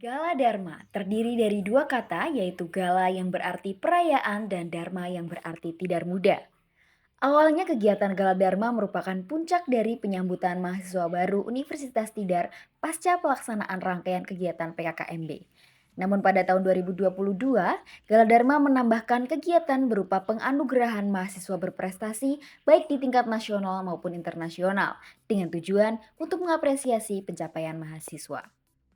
Gala Dharma terdiri dari dua kata yaitu gala yang berarti perayaan dan dharma yang berarti tidar muda. Awalnya kegiatan Gala Dharma merupakan puncak dari penyambutan mahasiswa baru Universitas Tidar pasca pelaksanaan rangkaian kegiatan PKKMB. Namun pada tahun 2022, Gala Dharma menambahkan kegiatan berupa penganugerahan mahasiswa berprestasi baik di tingkat nasional maupun internasional dengan tujuan untuk mengapresiasi pencapaian mahasiswa.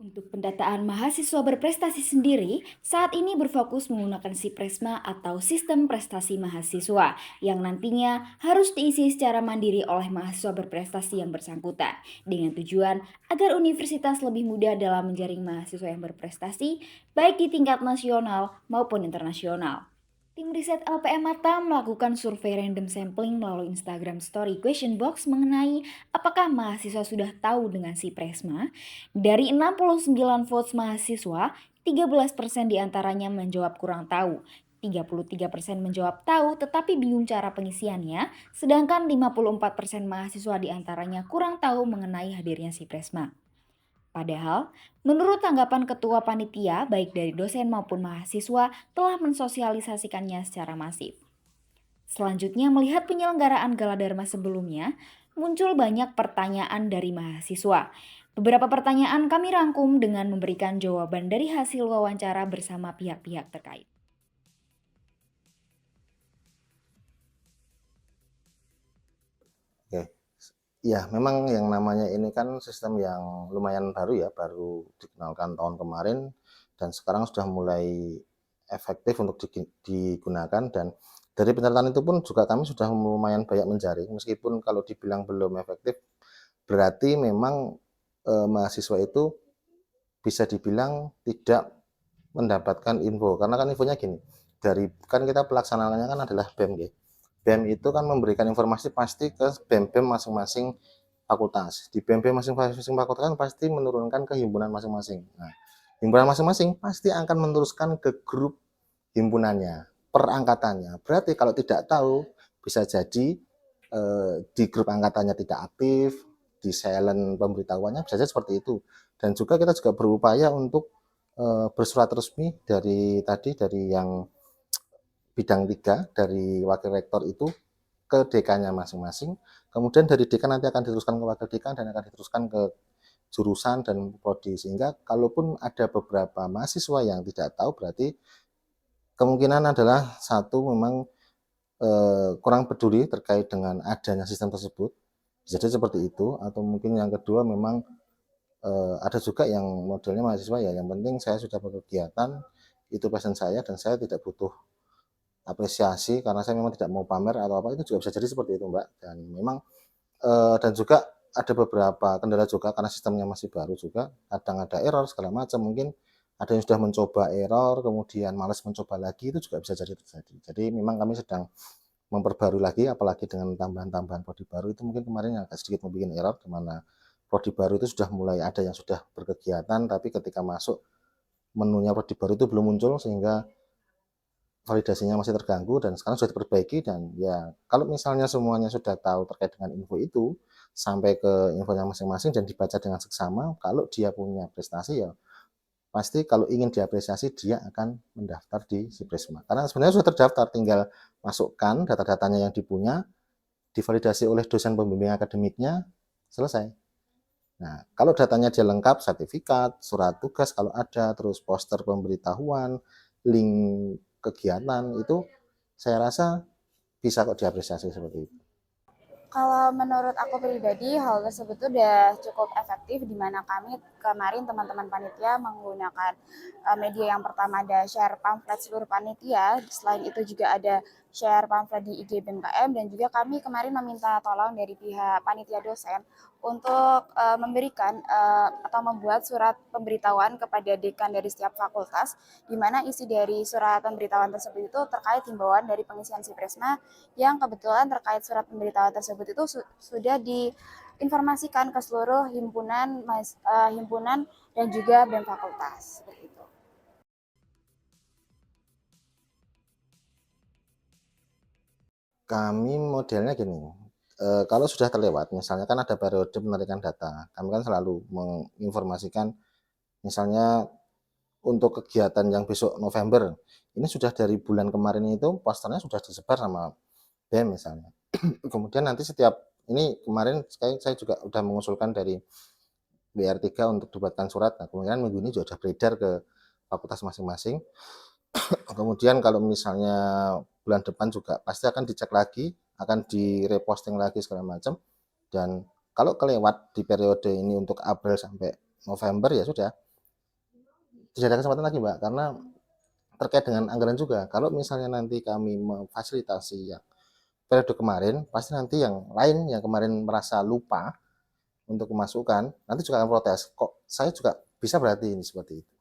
Untuk pendataan mahasiswa berprestasi sendiri, saat ini berfokus menggunakan SIPRESMA atau Sistem Prestasi Mahasiswa yang nantinya harus diisi secara mandiri oleh mahasiswa berprestasi yang bersangkutan dengan tujuan agar universitas lebih mudah dalam menjaring mahasiswa yang berprestasi baik di tingkat nasional maupun internasional. Tim riset LPM Mata melakukan survei random sampling melalui Instagram Story Question Box mengenai apakah mahasiswa sudah tahu dengan si Presma. Dari 69 votes mahasiswa, 13% diantaranya menjawab kurang tahu. 33% menjawab tahu tetapi bingung cara pengisiannya, sedangkan 54% mahasiswa diantaranya kurang tahu mengenai hadirnya si Presma. Padahal, menurut tanggapan ketua panitia, baik dari dosen maupun mahasiswa telah mensosialisasikannya secara masif. Selanjutnya, melihat penyelenggaraan Gala Dharma sebelumnya, muncul banyak pertanyaan dari mahasiswa. Beberapa pertanyaan kami rangkum dengan memberikan jawaban dari hasil wawancara bersama pihak-pihak terkait. Oke. Ya, memang yang namanya ini kan sistem yang lumayan baru ya, baru dikenalkan tahun kemarin dan sekarang sudah mulai efektif untuk digunakan dan dari penyertaan itu pun juga kami sudah lumayan banyak menjaring meskipun kalau dibilang belum efektif berarti memang mahasiswa itu bisa dibilang tidak mendapatkan info karena kan infonya gini dari kan kita pelaksanaannya kan adalah BEM ya. BEM itu kan memberikan informasi pasti ke BEM-BEM masing-masing fakultas. Di BEM-BEM masing-masing fakultas kan pasti menurunkan ke himpunan masing-masing. Nah, himpunan masing-masing pasti akan meneruskan ke grup himpunannya, per angkatannya. Berarti kalau tidak tahu, bisa jadi di grup angkatannya tidak aktif, di silent pemberitahuannya bisa saja seperti itu. Dan juga kita juga berupaya untuk bersurat resmi dari yang bidang 3 dari wakil rektor itu ke dekannya masing-masing. Kemudian dari dekan nanti akan diteruskan ke wakil dekan dan akan diteruskan ke jurusan dan prodi sehingga kalaupun ada beberapa mahasiswa yang tidak tahu berarti kemungkinan adalah satu memang kurang peduli terkait dengan adanya sistem tersebut. Jadi seperti itu atau mungkin yang kedua memang ada juga yang modelnya mahasiswa ya yang penting saya sudah berkegiatan itu passion saya dan saya tidak butuh apresiasi karena saya memang tidak mau pamer atau apa itu juga bisa jadi seperti itu Mbak dan memang dan juga ada beberapa kendala juga karena sistemnya masih baru juga kadang ada error segala macam mungkin ada yang sudah mencoba error kemudian malas mencoba lagi itu juga bisa jadi terjadi jadi memang kami sedang memperbarui lagi apalagi dengan tambahan-tambahan prodi baru itu mungkin kemarin agak sedikit membuat error di mana prodi baru itu sudah mulai ada yang sudah berkegiatan tapi ketika masuk menunya prodi baru itu belum muncul sehingga validasinya masih terganggu dan sekarang sudah diperbaiki dan ya kalau misalnya semuanya sudah tahu terkait dengan info itu sampai ke infonya masing-masing dan dibaca dengan seksama kalau dia punya prestasi ya pasti kalau ingin diapresiasi dia akan mendaftar di Siprisma karena sebenarnya sudah terdaftar tinggal masukkan data-datanya yang dipunya divalidasi oleh dosen pembimbing akademiknya selesai. Nah, kalau datanya dia lengkap, sertifikat, surat tugas kalau ada, terus poster pemberitahuan, link kegiatan, itu saya rasa bisa kok diapresiasi seperti itu. Kalau menurut aku pribadi, hal tersebut udah cukup efektif di mana kami kemarin teman-teman panitia menggunakan media yang pertama ada share pamflet seluruh panitia, selain itu juga ada share pamflet di IG BMKM dan juga kami kemarin meminta tolong dari pihak panitia dosen untuk memberikan atau membuat surat pemberitahuan kepada dekan dari setiap fakultas di mana isi dari surat pemberitahuan tersebut itu terkait himbauan dari pengisian Sipresma yang kebetulan terkait surat pemberitahuan tersebut itu sudah diinformasikan ke seluruh himpunan dan juga BEM fakultas seperti itu. Kami modelnya gini, kalau sudah terlewat, misalnya kan ada periode penarikan data, kami kan selalu menginformasikan, misalnya untuk kegiatan yang besok November, ini sudah dari bulan kemarin itu posternya sudah disebar sama BEM misalnya. Kemudian nanti setiap ini kemarin saya juga udah mengusulkan dari WR3 untuk dibuatkan surat. Nah, kemudian minggu ini juga sudah beredar ke fakultas masing-masing. Kemudian kalau misalnya bulan depan juga pasti akan dicek lagi, akan direposting lagi segala macam. Dan kalau kelewat di periode ini untuk April sampai November ya sudah tidak ada kesempatan lagi Mbak, karena terkait dengan anggaran juga. Kalau misalnya nanti kami memfasilitasi yang periode kemarin, pasti nanti yang lain yang kemarin merasa lupa untuk memasukkan, nanti juga akan protes. Kok saya juga bisa berarti ini seperti itu.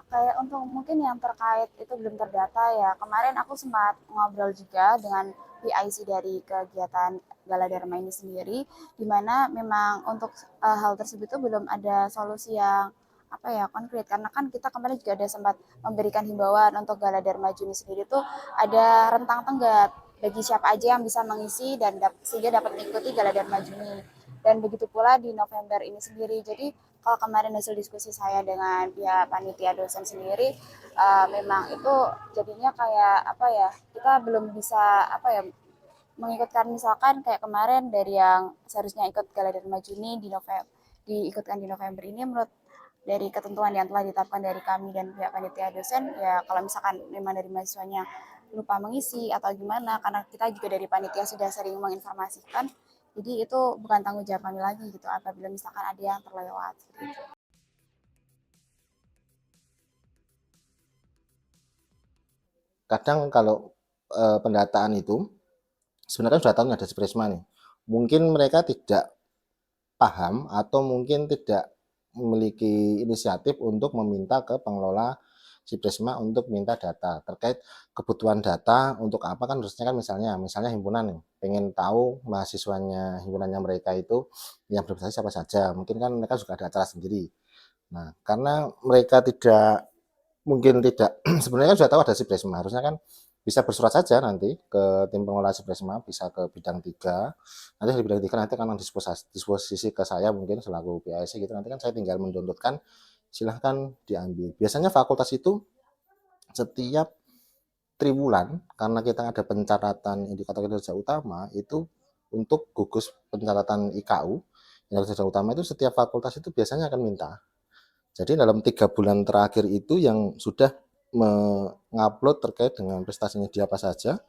Kayak untuk mungkin yang terkait itu belum terdata ya. Kemarin aku sempat ngobrol juga dengan PIC dari kegiatan Gala Dharma ini sendiri, di mana memang untuk hal tersebut itu belum ada solusi yang apa ya konkret, karena kan kita kemarin juga ada sempat memberikan himbauan untuk Gala Dharma Juni sendiri tuh ada rentang tenggat bagi siapa aja yang bisa mengisi dan sehingga dapat mengikuti Gala Dharma Juni, dan begitu pula di November ini sendiri. Jadi kalau kemarin hasil diskusi saya dengan pihak panitia dosen sendiri, memang itu jadinya kayak apa ya, kita belum bisa apa ya mengikutkan, misalkan kayak kemarin dari yang seharusnya ikut Gala Dharma Juni di November, diikutkan di November ini, menurut dari ketentuan yang telah ditetapkan dari kami dan pihak panitia dosen ya, kalau misalkan memang dari mahasiswanya lupa mengisi atau gimana, karena kita juga dari panitia sudah sering menginformasikan, jadi itu bukan tanggung jawab kami lagi gitu apabila misalkan ada yang terlewat seperti itu. Kadang kalau pendataan itu sebenarnya sudah tahu ada Prisma nih. Mungkin mereka tidak paham atau mungkin tidak memiliki inisiatif untuk meminta ke pengelola si Prisma untuk minta data terkait kebutuhan data untuk apa, kan harusnya kan misalnya himpunan nih pengen tahu mahasiswanya himpunannya mereka itu yang berprestasi siapa saja, mungkin kan mereka juga ada acara sendiri. Nah, karena mereka mungkin tidak sebenarnya kan sudah tahu ada si Prisma, harusnya kan bisa bersurat saja nanti ke tim pengelola si Prisma, bisa ke bidang 3. Nanti di bidang 3 nanti akan disposisi ke saya mungkin selaku PIC gitu, nanti kan saya tinggal mendownloadkan, silahkan diambil. Biasanya fakultas itu setiap triwulan, karena kita ada pencatatan indikator kinerja utama itu untuk gugus pencatatan IKU, indikator kinerja utama itu setiap fakultas itu biasanya akan minta. Jadi dalam 3 bulan terakhir itu yang sudah mengupload terkait dengan prestasinya dia apa saja,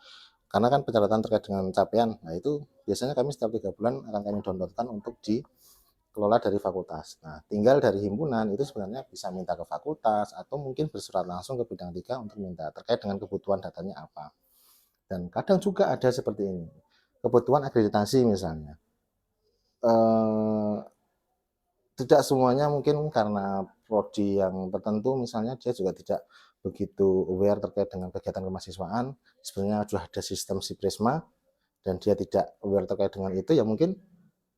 karena kan pencatatan terkait dengan capaian. Nah itu biasanya kami setiap 3 bulan akan kami downloadkan untuk dikelola dari fakultas. Nah tinggal dari himpunan itu sebenarnya bisa minta ke fakultas atau mungkin bersurat langsung ke bidang 3 untuk minta terkait dengan kebutuhan datanya apa. Dan kadang juga ada seperti ini, kebutuhan akreditasi misalnya. Tidak semuanya mungkin karena prodi yang tertentu misalnya dia juga tidak begitu aware terkait dengan kegiatan kemahasiswaan, sebenarnya sudah ada sistem si Prisma dan dia tidak aware terkait dengan itu, ya mungkin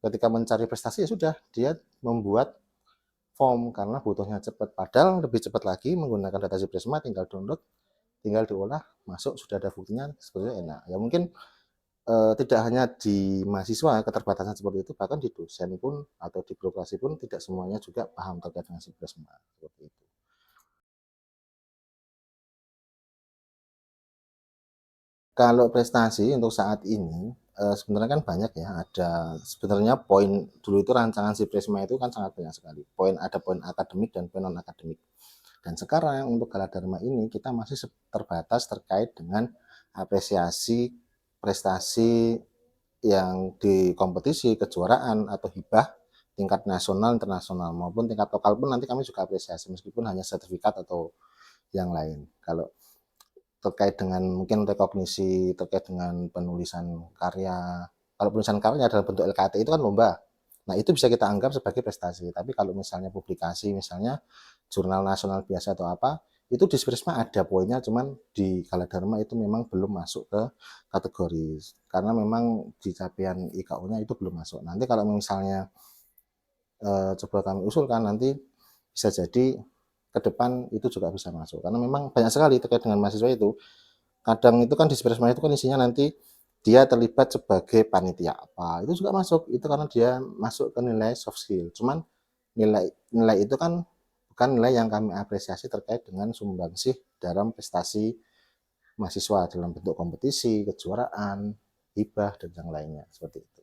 ketika mencari prestasi ya sudah dia membuat form karena butuhnya cepat, padahal lebih cepat lagi menggunakan data si Prisma, tinggal download, tinggal diolah, masuk sudah ada buktinya, sebenarnya enak. Ya mungkin tidak hanya di mahasiswa keterbatasan seperti itu, bahkan di dosen pun atau di birokrasi pun tidak semuanya juga paham terkait dengan si Prisma seperti itu. Kalau prestasi untuk saat ini sebenarnya kan banyak ya, ada sebenarnya poin dulu itu rancangan si Prisma itu kan sangat banyak sekali. Ada poin akademik dan poin non akademik. Dan sekarang untuk Gala Dharma ini kita masih terbatas terkait dengan apresiasi prestasi yang di kompetisi, kejuaraan atau hibah tingkat nasional, internasional maupun tingkat lokal pun nanti kami juga apresiasi meskipun hanya sertifikat atau yang lain. Kalau terkait dengan mungkin rekognisi terkait dengan penulisan karya, kalau penulisan karya dalam bentuk LKT itu kan lomba. Nah, itu bisa kita anggap sebagai prestasi. Tapi kalau misalnya publikasi, misalnya jurnal nasional biasa atau apa, itu di Prisma ada poinnya, cuman di Gala Dharma itu memang belum masuk ke kategori karena memang di capaian IKU-nya itu belum masuk. Nanti kalau misalnya coba kami usulkan nanti bisa jadi ke depan itu juga bisa masuk karena memang banyak sekali terkait dengan mahasiswa itu. Kadang itu kan di Prisma itu kan isinya nanti dia terlibat sebagai panitia apa, itu juga masuk, itu karena dia masuk ke nilai soft skill. Cuman nilai itu kan bukan nilai yang kami apresiasi terkait dengan sumbangsih dalam prestasi mahasiswa dalam bentuk kompetisi, kejuaraan, hibah, dan yang lainnya seperti itu.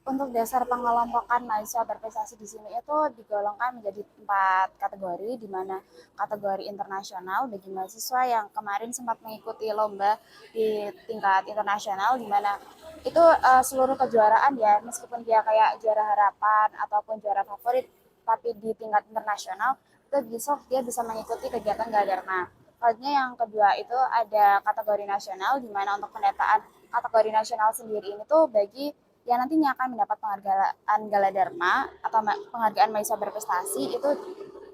Untuk dasar pengelompokan mahasiswa berprestasi di sini itu digolongkan menjadi 4 kategori, di mana kategori internasional bagi mahasiswa yang kemarin sempat mengikuti lomba di tingkat internasional, di mana itu seluruh kejuaraan ya, meskipun dia kayak juara harapan ataupun juara favorit, tapi di tingkat internasional itu besok dia bisa mengikuti kegiatan Galadharma. Selanjutnya yang kedua itu ada kategori nasional, di mana untuk pendataan kategori nasional sendiri ini tuh bagi yang nantinya akan mendapat penghargaan Galadharma atau penghargaan mahasiswa berprestasi itu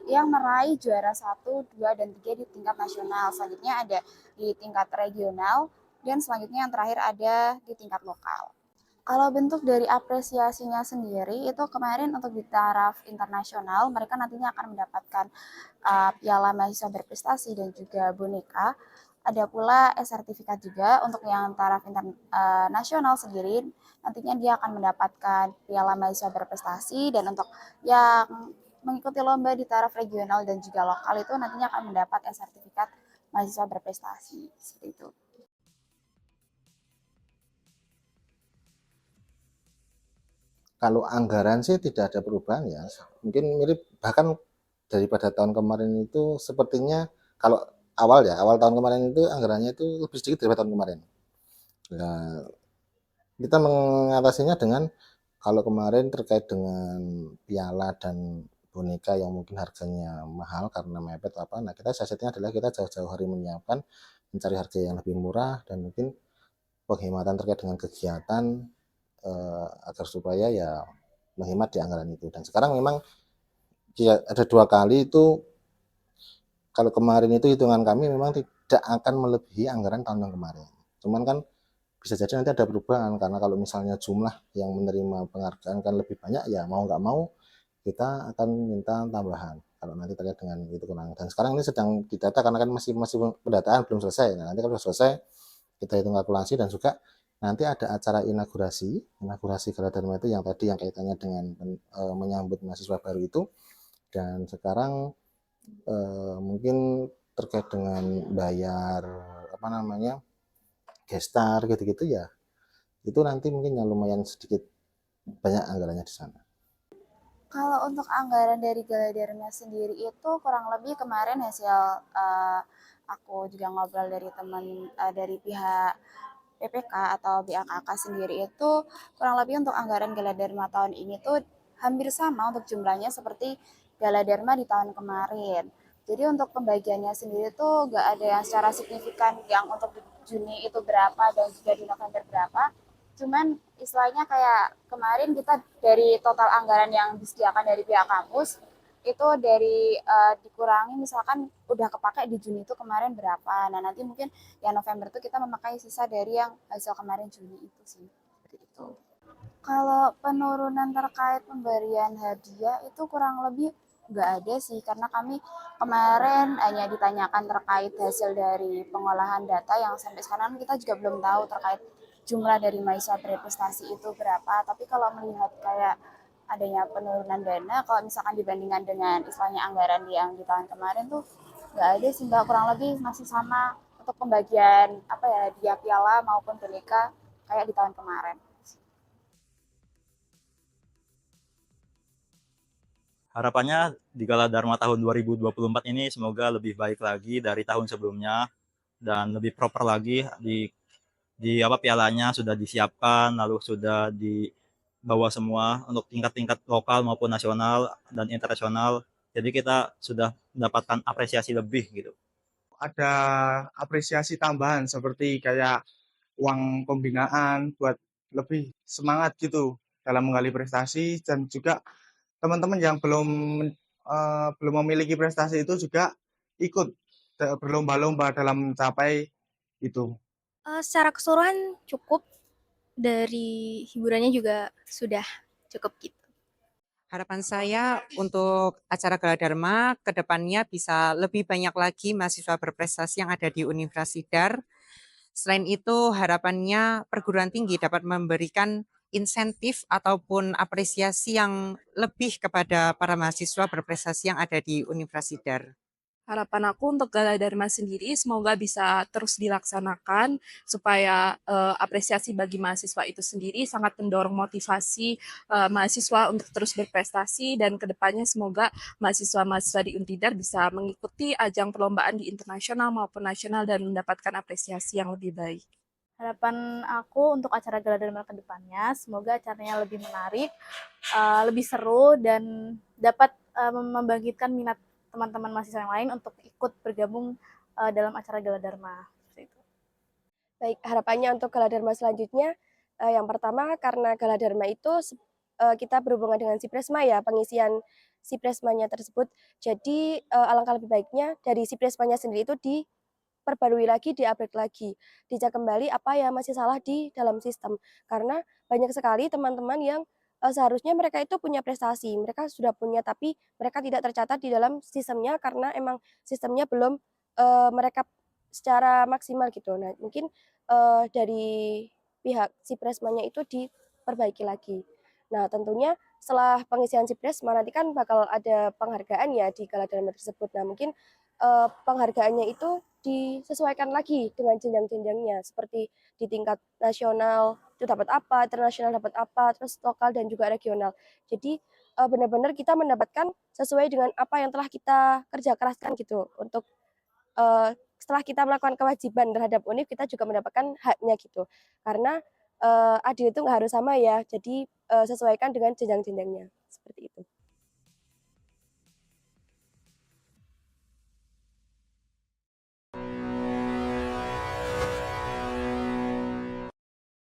yang meraih juara 1, 2, dan 3 di tingkat nasional. Selanjutnya ada di tingkat regional, dan selanjutnya yang terakhir ada di tingkat lokal. Kalau bentuk dari apresiasinya sendiri itu kemarin untuk di taraf internasional mereka nantinya akan mendapatkan piala mahasiswa berprestasi dan juga boneka. Ada pula sertifikat juga untuk yang taraf nasional sendiri, nantinya dia akan mendapatkan piala mahasiswa berprestasi, dan untuk yang mengikuti lomba di taraf regional dan juga lokal itu nantinya akan mendapat sertifikat mahasiswa berprestasi, seperti itu. Kalau anggaran sih tidak ada perubahan ya, mungkin mirip bahkan daripada tahun kemarin itu sepertinya kalau awal tahun kemarin itu anggarannya itu lebih sedikit daripada tahun kemarin. Nah, kita mengatasinya dengan kalau kemarin terkait dengan piala dan boneka yang mungkin harganya mahal karena mepet apa, nah kita siasatnya adalah kita jauh-jauh hari menyiapkan mencari harga yang lebih murah dan mungkin penghematan terkait dengan kegiatan agar supaya ya menghemat di anggaran itu. Dan sekarang memang ya, ada 2 kali itu kalau kemarin itu hitungan kami memang tidak akan melebihi anggaran tahun yang kemarin. Cuman kan bisa jadi nanti ada perubahan karena kalau misalnya jumlah yang menerima penghargaan kan lebih banyak ya mau nggak mau kita akan minta tambahan kalau nanti terkait dengan itu kurang. Dan sekarang ini sedang didata karena kan masih masih pendataan belum selesai. Nah, nanti kalau sudah selesai kita hitung kalkulasi dan juga nanti ada acara inaugurasi Galadharma itu yang tadi yang kaitannya dengan menyambut mahasiswa baru itu. Dan sekarang mungkin terkait dengan bayar apa namanya gestar gitu-gitu ya itu nanti mungkin yang lumayan sedikit banyak anggarannya di sana. Kalau untuk anggaran dari Galadharma sendiri itu kurang lebih kemarin hasil aku juga ngobrol dari teman dari pihak PPK atau BAKK sendiri itu kurang lebih untuk anggaran Galadharma tahun ini tuh hampir sama untuk jumlahnya seperti Galadharma di tahun kemarin. Jadi untuk pembagiannya sendiri tuh nggak ada yang secara signifikan yang untuk di Juni itu berapa dan juga di November berapa. Cuman istilahnya kayak kemarin kita dari total anggaran yang disediakan dari pihak kampus itu dari dikurangi misalkan udah kepake di Juni itu kemarin berapa. Nah nanti mungkin ya November itu kita memakai sisa dari yang hasil kemarin Juni itu sih. Seperti itu. Kalau penurunan terkait pemberian hadiah itu kurang lebih nggak ada sih, karena kami kemarin hanya ditanyakan terkait hasil dari pengolahan data yang sampai sekarang kita juga belum tahu terkait jumlah dari mahasiswa berprestasi itu berapa. Tapi kalau melihat kayak adanya penurunan dana, kalau misalkan dibandingkan dengan istilahnya anggaran yang di tahun kemarin tuh nggak ada sih mbak, kurang lebih masih sama untuk pembagian apa ya dia piala maupun boneka kayak di tahun kemarin. Harapannya di Gala Dharma tahun 2024 ini semoga lebih baik lagi dari tahun sebelumnya dan lebih proper lagi di apa pialanya sudah disiapkan lalu sudah dibawa semua untuk tingkat-tingkat lokal maupun nasional dan internasional. Jadi kita sudah mendapatkan apresiasi lebih gitu. Ada apresiasi tambahan seperti kayak uang pembinaan buat lebih semangat gitu dalam menggali prestasi, dan juga teman-teman yang belum memiliki prestasi itu juga ikut berlomba-lomba dalam mencapai itu. Secara keseluruhan cukup, dari hiburannya juga sudah cukup gitu. Harapan saya untuk acara Gala Dharma ke depannya bisa lebih banyak lagi mahasiswa berprestasi yang ada di Universitas. Selain itu harapannya perguruan tinggi dapat memberikan insentif ataupun apresiasi yang lebih kepada para mahasiswa berprestasi yang ada di Universidad. Harapan aku untuk Gala Dharma sendiri semoga bisa terus dilaksanakan supaya apresiasi bagi mahasiswa itu sendiri sangat mendorong motivasi mahasiswa untuk terus berprestasi dan kedepannya semoga mahasiswa-mahasiswa di Untidar bisa mengikuti ajang perlombaan di internasional maupun nasional dan mendapatkan apresiasi yang lebih baik. Harapan aku untuk acara Gala Dharma ke depannya, semoga acaranya lebih menarik, lebih seru, dan dapat membangkitkan minat teman-teman mahasiswa yang lain untuk ikut bergabung dalam acara Gala Dharma. Seperti itu. Baik, harapannya untuk Gala Dharma selanjutnya, yang pertama karena Gala Dharma itu kita berhubungan dengan Sipresma ya, pengisian Sipresmanya tersebut. Jadi alangkah lebih baiknya dari Sipresmanya sendiri itu diperbarui lagi, di-update lagi, dicek kembali apa yang masih salah di dalam sistem. Karena banyak sekali teman-teman yang seharusnya mereka itu punya prestasi, mereka sudah punya tapi mereka tidak tercatat di dalam sistemnya karena emang sistemnya belum mereka secara maksimal gitu. Nah, mungkin dari pihak Sipresmanya itu diperbaiki lagi. Nah, tentunya setelah pengisian Sipresma nanti kan bakal ada penghargaan ya di Gala Dharma tersebut. Nah, mungkin penghargaannya itu disesuaikan lagi dengan jenjang-jenjangnya, seperti di tingkat nasional itu dapat apa, internasional dapat apa, terus lokal dan juga regional. Jadi benar-benar kita mendapatkan sesuai dengan apa yang telah kita kerja keraskan gitu. Untuk setelah kita melakukan kewajiban terhadap UNIF, kita juga mendapatkan haknya gitu. Karena adil itu nggak harus sama ya, jadi sesuaikan dengan jenjang-jenjangnya seperti itu.